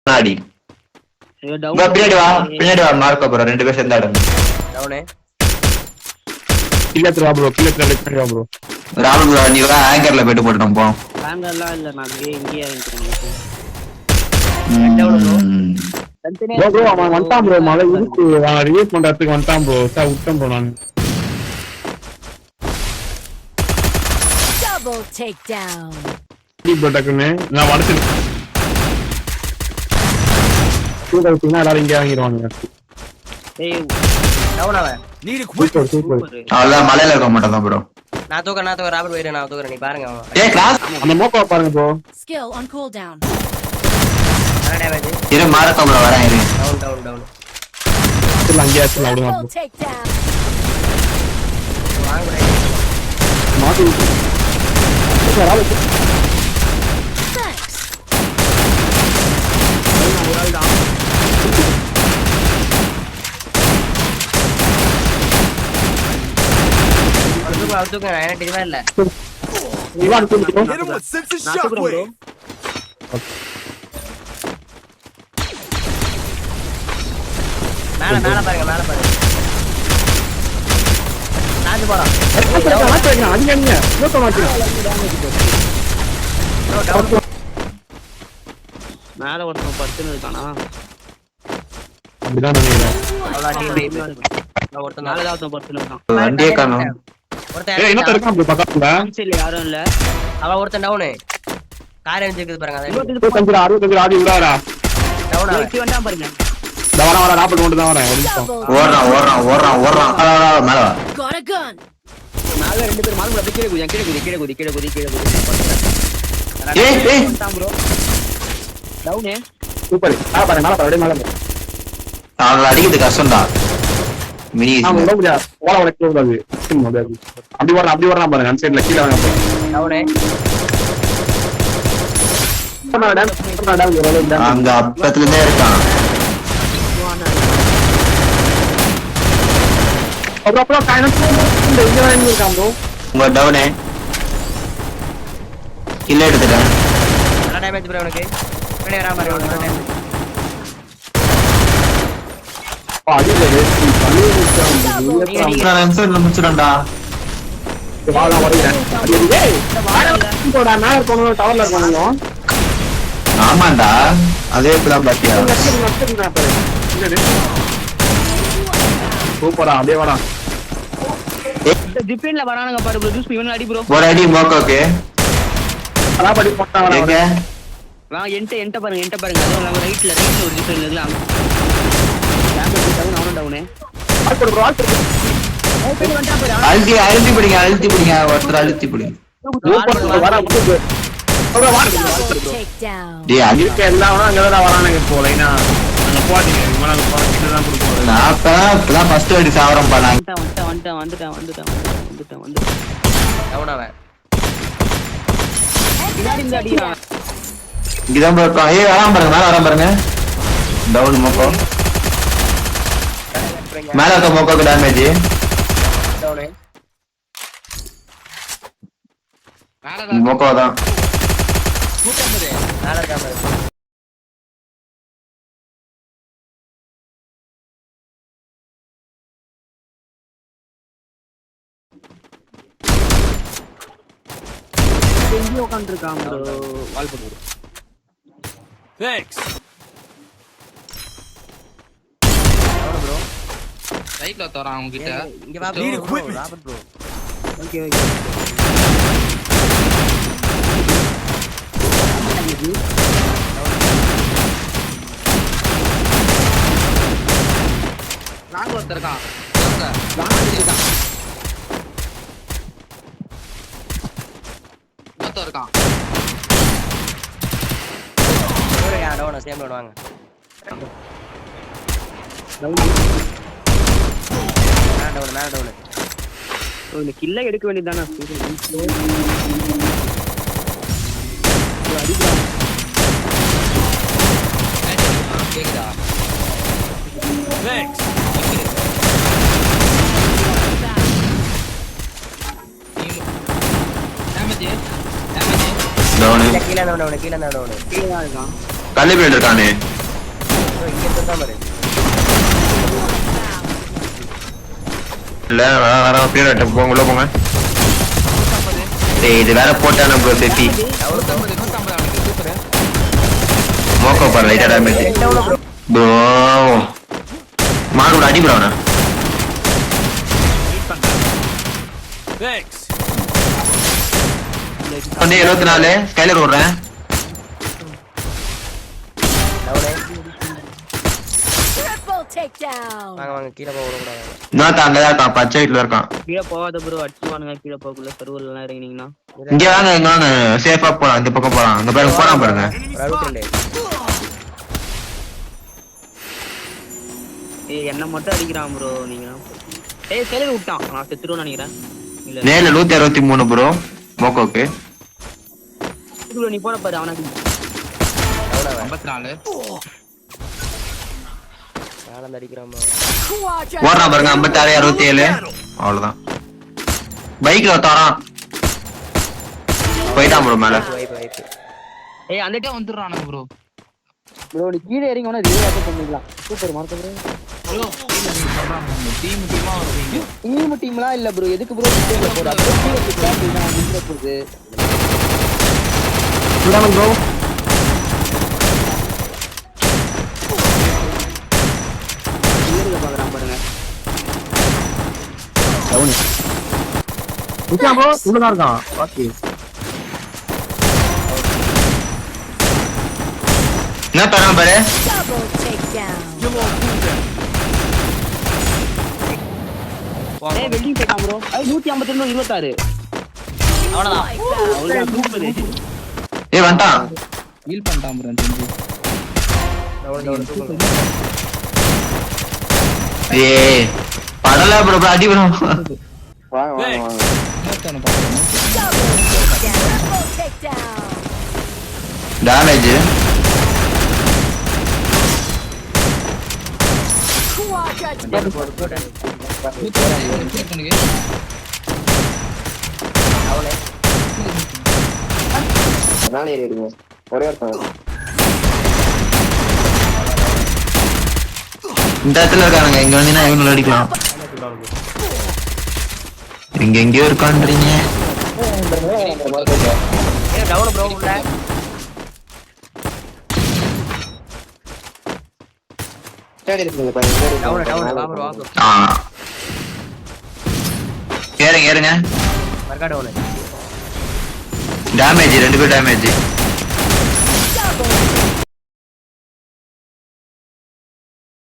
பின்னாடி பின்னாடி வா மார்க்க போறோம் 2 பேர் சேர்ந்து ஆடுங்க. ராகுல் ப்ரோ நீ வா ஆங்கர்ல போயிட்டு போட்டுட்டோம் போ. ஆங்கர்லாம் இல்ல நான் இங்கேயே ப்ரோ அவன் வந்துட்டான் ப்ரோ மலை இருக்கு அவன் ரிலீஸ் பண்றதுக்கு வந்துட்டான் ப்ரோ சார் விட்டேன் ப்ரோ நான் double takedown ப்ரோ டக்குன்னு நான் வடச்சிருக்கேன் சூப்பர் எல்லாரும் இங்கே வாங்கிடுவாங்க. அவ்வளவுதான் மலையில இருக்க மாட்டோம் ப்ரோ. நான் தூக்க ராபர்ட் வைரே நான் தூக்குறேன் நீ பாருங்க ஏய் கிளாஸ் அந்த மோக்கோ பாருங்க ப்ரோ skill on cooldown இரு மார்க்க ப்ரோ வரேன் இரு. டவுன் இல்ல அங்கே ஆச்சு அவடுங்க double takedown வாங்க மாத்தி thanks தூக்க எனக்கு தெரியவே இல்ல இவான் தூக்கு மேல பாருங்க நாஞ்சு போறோம் மேல ஒருத்தன் 10 இருக்கானா அப்படிதான் நினைக்கிறேன். ஒருத்தன் மேல தான் ஒருத்தன் 10 இருக்கான். வண்டியே காணோம். ஏய் இன்னொருத்தன் இருக்கான் ப்ரோ பக்கத்துல இல்ல யாரும் இல்ல அவன் ஒருத்தன் டவுனு கார் இருக்குது பாருங்க அதை 65 ஆடி விடாரா டவுன் ஏய் வந்தா பாருங்க வர 40 கொண்டு தான் வரேன் ஒரு நிமிஷம் ஓடுறான் மேல வா. got a gun மேல ரெண்டு பேர் மார்க் அப்படியே கீழ குதி ஏய் ப்ரோ டவுன் சூப்பர் மேல பாரு மேல அவங்கள அடிக்கிறது கஷ்டம்டா. மினி ஆமா முடியா ஓல வளைக்க கூடாது அப்படி வரான் பாருங்க அந்த சைடுல கீழ வாங்க அங்க அப்பத்துல இருந்தே இருக்கான். அப்புறம் இந்த இங்க இருக்கான் ப்ரோ உங்க டவுனே கில்ல எடுத்துட்டேன். நல்ல டேமேஜ் ப்ரோ உனக்கு பின்னாடி வராம பாருங்க முடிச்சிடா ஆமாண்டா அதே இப்பதான் பாத்தியா சூப்பரா அப்படியே வாடா டிஃபென்ல வரானுங்க பாரு ப்ரோ ஜூஸ் இவன் அடி ப்ரோ ஒரு அடி மோக்கோக்கு அதான் படி போட்டான் எங்க வாங்க என்ட்ட பாருங்க அது நம்ம ரைட்ல ஒரு டிஃபென்ல இருக்கலாம் டேமேஜ் டவுன் அவன் டவுன் அழுத்தி பிடிங்க ஒருத்தர் அழுத்தி பிடிங்க. takedown டேய் இருக்க எல்லாம் அங்கதான் வரானுங்க இப்போ லைனா அங்க போட்டீங்க இவங்க போட்டு தான் கொடுப்போம் நான் இப்பதான் ஃபர்ஸ்ட் அடி சாவரம் பண்ணாங்க. வந்துட்டான் டவுன் அவன் இந்த அடியா இங்கதான் இருக்கான். ஏய் வராம பாருங்க டவுன் மோக்கோ மேல இருக்க மோக்கோக்கு டேமேஜ் டவுன் மோக்கோ தான் மேல இருக்கா பாரு எங்க உட்கார்ந்திருக்கான் ப்ரோ வால் போடு Thanks. ப்ரோ ரைட்ல தோறான் அவங்க கிட்ட. இங்க வா ப்ரோ ராபர்ட் ப்ரோ ஓகே நாங்க ஒருத்தர் இருக்கான். ஒருத்தர் இருக்கான். டவுன் சேம் டவுன் வாங்க மேல டவுன் இந்த கில்ல எடுக்க வேண்டியதானே கேக்குதா Thanks. டவுன் கீழ டவுன் கீழே தான் இருக்கான் கல்லு பிளேட் இருக்கானே இங்க இருந்தா பாரு. இல்ல வர பிளேட் போங்க உள்ள போங்க. டேய் இது வேற போட்டானே ப்ரோ சேஃப்டி. 150 அவனுக்கு சூப்பர். மோக்கோ பாரு லைட்டா டேமேஜ். ப்ரோ மாடு அடி ப்ரோ அவன. வந்து 24 ஸ்கைலர் ஓடுறேன். Triple takedown. வாங்க வாங்க கீழ போக விடக்கூடாது. நான் அங்கதான் இருக்கான் பச்சை வீட்டுல இருக்கான். கீழே போகாத ப்ரோ அடிச்சுவானுங்க கீழே போகக்குள்ள சர்வர்ல எல்லாம் இறங்கினீங்கன்னா இங்க வாங்க இங்க வாங்க சேஃபா போலாம் இந்த பக்கம் போலாம். அங்க பாருங்க போறான் பாருங்க. ஒரு 62. ஏய் என்ன மட்டும் அடிக்கிறான் ப்ரோ நீங்க. ஏய் செலவு விட்டான் நான் செத்துருவேன்னு நினைக்கிறேன். இல்ல நேர்ல 163 ப்ரோ மோக்கோக்கு. ப்ரோ நீ போன பாரு அவனுக்கு 54. யாரும் அடிக்கிறாமா? Quadra. ஓடுறான் பாருங்க 56 67 அவ்வளவுதான். பைக்ல ஒருத்தரான் போயிட்டான் ப்ரோ மேல. வைப். ஏய் அந்த கிட்ட வந்துறானே ப்ரோ. ப்ரோ நீ கீழே இறங்கி வேணா ரிவைவ் பண்ணிடலாம். Super mark bro. ப்ரோ டீமா வருவீங்க. டீம்லாம் இல்ல ப்ரோ எதுக்கு ப்ரோ டிஸ்பிளேல போற அப்படியே கீழே கிட்டா நான் டிஸ்பிளே போடுது. சுடாம ப்ரோ. கீழே பாக்குறான் பாருங்க. நிக்கான் ப்ரோ உள்ளதா இருக்கான். ஓகே. என்ன தரான் பாரு. Double takedown. ஏய் வெல்டிங் போட்டான் ப்ரோ. அது 152 26. அவ்வளவுதான். அவ்வளவுதான் சூப்பர். ஏய் வந்துட்டான். ஹீல் பண்ணிட்டான் ப்ரோ செஞ்சு. ஏய் படல ப்ரோ அடி ப்ரோ. இன்னொருத்தனை பாக்கணும். Double takedown. Damage. Quadra. Click பண்ணுங்க. இந்த இடத்துல இருக்கானுங்க இங்க வந்தீங்கன்னா இவனுல அடிக்கலாம். இங்க எங்கேயோ இருக்கான்றீங்க. ஏய் டவுன் ப்ரோ உள்ள. டவுன் பாபர் வாங்க. ஏறுங்க ஏறுங்க. மர்கா டவுன். டேமேஜ் 2 பேர் டேமேஜ்.